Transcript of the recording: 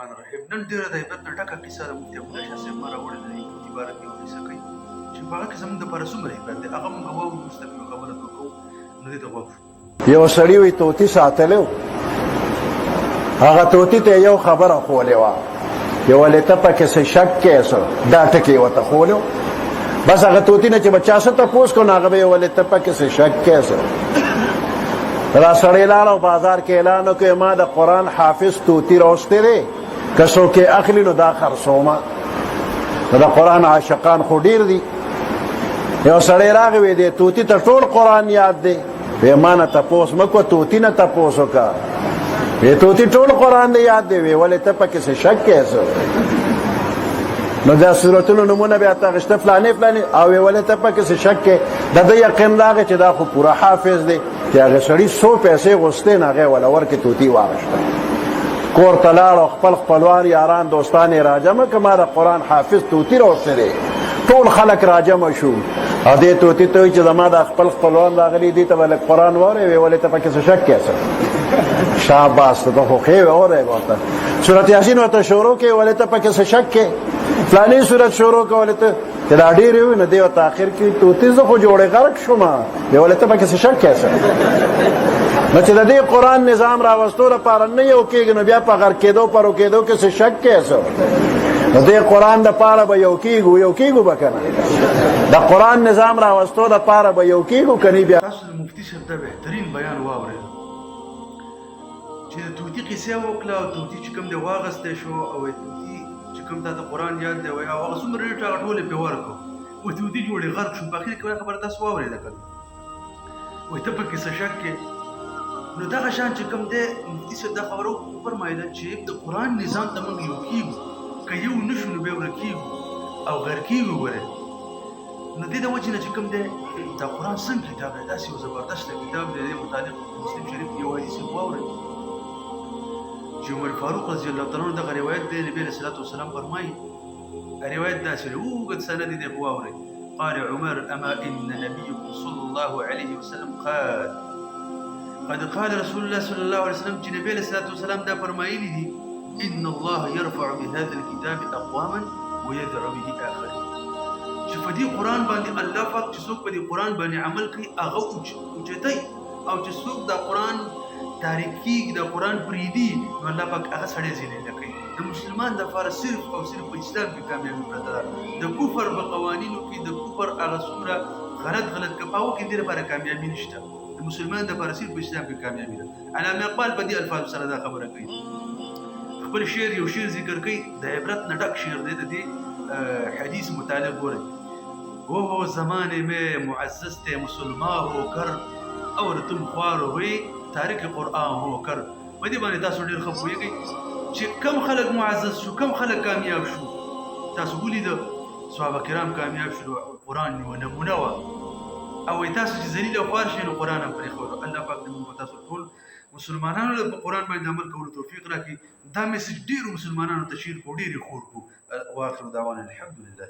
الرحمن الرحیم. نن ډېره د عبرت نه ډکه کیسه د مفتي عبدالله شاه صاحب ما راوړې ده. په دې باره کې یوه کیسه کوي چې په هغه کې زموږ دپاره څومره عبرت دی، هغه موږ واورو، وروسته به یوه خبره پرې کوو. نو دې ته غوږ شو. یو سړي وي طوطي ساتلی و، هغه طوطي ته یو خبره ښولې وه، چې ولې ته پکې څه شک کوې څه، دا ټکې یې ورته ښولې و. بس هغه طوطي نه چې به چا څه تپوس کړو نو هغه به یې ولې ته پکې څه شک کوې څه. را سړی لاړ او بازار کې اعلان وکړ ما د قرآن حافظ طوطي راوستی دی، که څوک یې اخلي نو دا خرڅومه. نو د قرآن عاشقان خو ډېر دي. یو سړی راغی وی دی طوطي ته ټول قرآن یاد دی. وی ما نه تپوس مه کوه، طوطي نه تپوس وکړه. وی طوطي ټول قرآن دی یاد دی. وی ولې ته پکې څه شک کوې څه. نو دا صورتونو نومونه بیا ته اخېسته فلانې فلانې، او وی ولې ته پکې څه شک کوې. د ده یقین راغی چې دا خو پوره حافظ دی. چې هغه سړي څو پیسې غوښتې نو هغه یې وله ورکړې، طوطي واخېسته. کور ته لاړ او خپل خپلوان یاران دوستان یې راجمع کړه، ما د قرآن حافظ طوطي راوستی دی. ټول خلک راجمع شو او دې طوطي ته وایي چې زما دا خپل خپلوان راغلي دي، ته به لږ قرآن واورئ. ویې ولې ته پکې څه شک کوې څه. شاباس ته خو ښې وې واورئ ورته. سورت یاسین ورته شروع کړې، ولې ته پکې څه شک کوې. فلاني صورت شروع کړه، ولې ته چې دا ډېرې وي نو دې ورته اخر کې طوطي زه خو جوړې غرق شومه. ویې ولې ته پکې څه شک کوې څه. نو چې د دې قرآن نظام راوستو لپاره نه یو کېږي نو بیا په غر کېدو پرو کېدو کې څه شک کوې څه. د دې قرآن دپاره به یو کېږو به که نه. د قرآن نظام راوستو دپاره به یو کېږو که نه. بیا تاسو د مفتي صاحب دا بهترین بیان واورېدو چې د طوطي قصه وکړه او طوطي چې کوم دی واغستی شو او طوطي چې کوم تا ته قرآن یاد دی وایي او هغه څومره ریټ هغه ټول یې پرې ورکړو. وایي طوطي جوړې غرق شو. په اخر کې خبره تاسو واورېده که نه. وایي ته پکې څه شک کې. نو دغه شان چې کوم دی مفتي صاحب دا خبره وفرمایله چې د قرآن نظام ته موږ یو کېږو، که یو نه شو نو بیا ورکېږو او غرق کېږو. ګورئ نو دې د وجې نه چې کوم دی دا قرآن څنګه کتاب دی، داسې یو زبردسته کتاب دی. د دې متعلق مسلم شریف کې یو حدیث واورئ چې عمر فاروق رضی الله تعالی عنه دغه روایت دی. نبي علیه الصلاة والسلام فرمایي، روایت داسې دی، اوږد سند دی، خو واورئ. قال عمر اما ان نبيكم صلى الله عليه وسلم قد قال رسول الله صلى الله عليه وسلم چې نبي علیه الصلاة والسلام دا فرمایلي دي ان الله يرفع بهذا الكتاب اقواما ويذع به اخرين. چې په دې قرآن باندې الله پاک چې څوک په دې قرآن باندې عمل کوي هغه اوچتوي، او چې څوک دا قرآن تاریک کېږي، دا قرآن پرېږدي، نو الله پاک هغه سړی ذلیله کوي. د مسلمان دپاره صرف او صرف په اسلام کې کامیابي پرته ده. د کفر په قوانینو کې د کفر هغه څومره غلط کپاوه کې دې لپاره کامیابي نشته. د مسلمان دپاره صرف په اسلام کې کامیابي ده. علامه اقبال په دې الفاظو سره دا خبره کوي. خپل شعر یو شعر ذکر کوي، د عبرت نه ډک شعر دی. د دې حدیث متعلق ګورئ. وہ زمانے میں معزز تھے مسلمان ہو کر اور تم خوار ہوئے تارک قرآن ہو کر. په دې باندې تاسو ډېر ښه پوهېږئ چې کم خلک معزز شو، کم خلک کامیاب شو. تاسو ولیده صحابه کرام کامیاب شو، قرآن یوه نمونه وه. او وایي تاسو چې ذلیل او خوار شئ نو قرآن هم پرېښودو. الله پاک دې موږ تاسو ټول مسلمانانو ته په قرآن باندې عمل کولو توفیق راکړي. دا میسج ډېرو مسلمانانو ته شیر کړو، ډېر یې خور کړو. واخر دعوانا الحمد لله.